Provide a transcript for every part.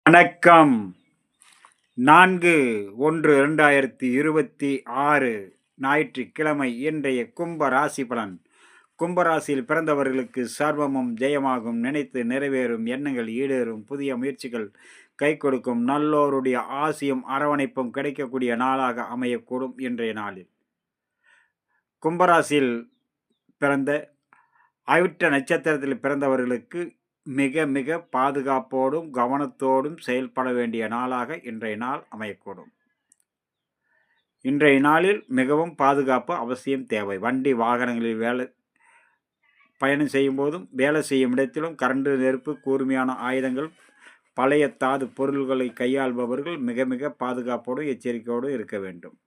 வணக்கம். 4/1/2026 ஞாயிற்றுக்கிழமை. இன்றைய கும்ப ராசி பலன். கும்பராசியில் பிறந்தவர்களுக்கு சர்வமும் ஜெயமாகும், நினைத்து நிறைவேறும் எண்ணங்கள் ஈடேறும், புதிய முயற்சிகள் கை கொடுக்கும், நல்லோருடைய ஆசியும் அரவணைப்பும் கிடைக்கக்கூடிய நாளாக அமையக்கூடும். இன்றைய நாளில் கும்பராசியில் பிறந்த அவிட்ட நட்சத்திரத்தில் பிறந்தவர்களுக்கு மிக மிக பாதுகாப்போடும் கவனத்தோடும் செயல்பட வேண்டிய நாளாக இன்றைய நாள் அமையக்கூடும். இன்றைய நாளில் மிகவும் பாதுகாப்பு அவசியம் தேவை. வண்டி வாகனங்களில் பயணம் செய்யும் போதும், வேலை செய்யும் இடத்திலும் கரண்டு, நெருப்பு, கூர்மையான ஆயுதங்கள், பழைய தாது பொருள்களை கையாள்பவர்கள் மிக மிக பாதுகாப்போடும் எச்சரிக்கையோடு இருக்க வேண்டும்.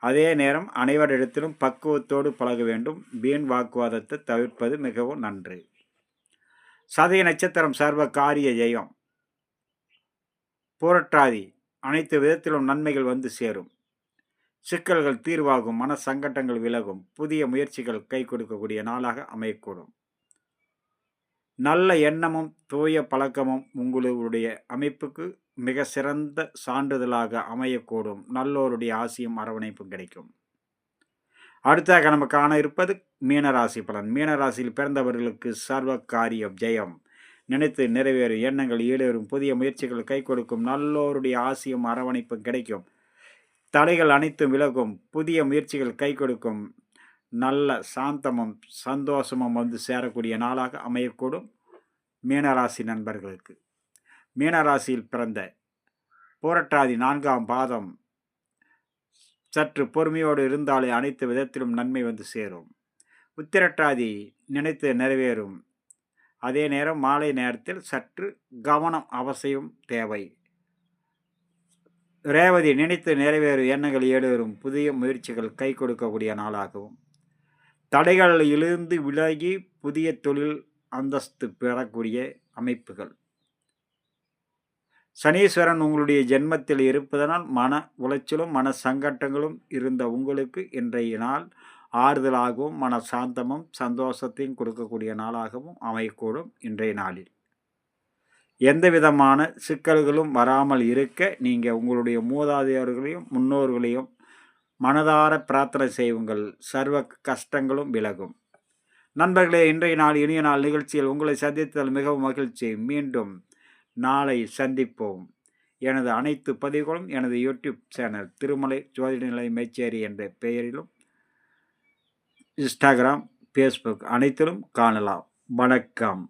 அதே நேரம் அனைவரிடத்திலும் பக்குவத்தோடு பழக வேண்டும். வீண் வாக்குவாதத்தை தவிர்ப்பது மிகவும் நன்று. சதய நட்சத்திரம் சர்வ காரிய ஜெயம். பூரட்டாதி அனைத்து விதத்திலும் நன்மைகள் வந்து சேரும், சிக்கல்கள் தீர்வாகும், மன சங்கடங்கள் விலகும், புதிய முயற்சிகள் கை கொடுக்கக்கூடிய நாளாக அமையக்கூடும். நல்ல எண்ணமும் தூய பழக்கமும் உங்களுடைய அமைப்புக்கு மிக சிறந்த சான்றிதழாக அமையக்கூடும். நல்லோருடைய ஆசியும் அரவணைப்பும் கிடைக்கும். அடுத்தாக நம்ம காண இருப்பது மீனராசி பலன். மீனராசியில் பிறந்தவர்களுக்கு சர்வ காரியம் ஜெயம், நினைத்து நிறைவேறும் எண்ணங்கள் ஈடேறும், புதிய முயற்சிகள் கை கொடுக்கும், நல்லோருடைய ஆசியும் அரவணைப்பும் கிடைக்கும், தடைகள் அனைத்தும் விலகும், புதிய முயற்சிகள் கை கொடுக்கும், நல்ல சாந்தமும் சந்தோஷமும் வந்து சேரக்கூடிய நாளாக அமையக்கூடும். மீனராசி நண்பர்களுக்கு மீனராசியில் பிறந்த பூரட்டாதி 4ஆம் பாதம் சற்று பொறுமையோடு இருந்தாலே அனைத்து விதத்திலும் நன்மை வந்து சேரும். உத்திரட்டாதி நினைத்து நிறைவேறும். அதே நேரம் மாலை நேரத்தில் சற்று கவனம் அவசியம் தேவை. ரேவதி நினைத்து நிறைவேறும் எண்ணங்கள் ஈடேறும், புதிய முயற்சிகள் கை கொடுக்கக்கூடிய நாளாகவும், தடைகளிலிருந்து விலகி புதிய தொழில் அந்தஸ்து பெறக்கூடிய அமைப்புகள். சனீஸ்வரன் உங்களுடைய ஜென்மத்தில் இருப்பதனால் மன உளைச்சலும் மன சங்கட்டங்களும் இருந்த உங்களுக்கு இன்றைய நாள் ஆறுதலாகவும் மன சாந்தமும் சந்தோஷத்தையும் கொடுக்கக்கூடிய நாளாகவும் அமையக்கூடும். இன்றைய நாளில் எந்த விதமான சிக்கல்களும் வராமல் இருக்க நீங்கள் உங்களுடைய மூதாதையர்களையும் முன்னோர்களையும் மனதார பிரார்த்தனை செய்யுங்கள். சர்வ கஷ்டங்களும் விலகும். நண்பர்களே, இன்றைய நாள் இனிய நாள் நிகழ்ச்சியில் உங்களை சந்தித்ததில் மிகவும் மகிழ்ச்சி. மீண்டும் நாளை சந்திப்போம். எனது அனைத்து பதிவுகளும் எனது யூடியூப் சேனல் திருமலை ஜோதிடநிலை மேச்சேரி என்ற பெயரிலும் இன்ஸ்டாகிராம், ஃபேஸ்புக் அனைத்திலும் காணலாம். வணக்கம்.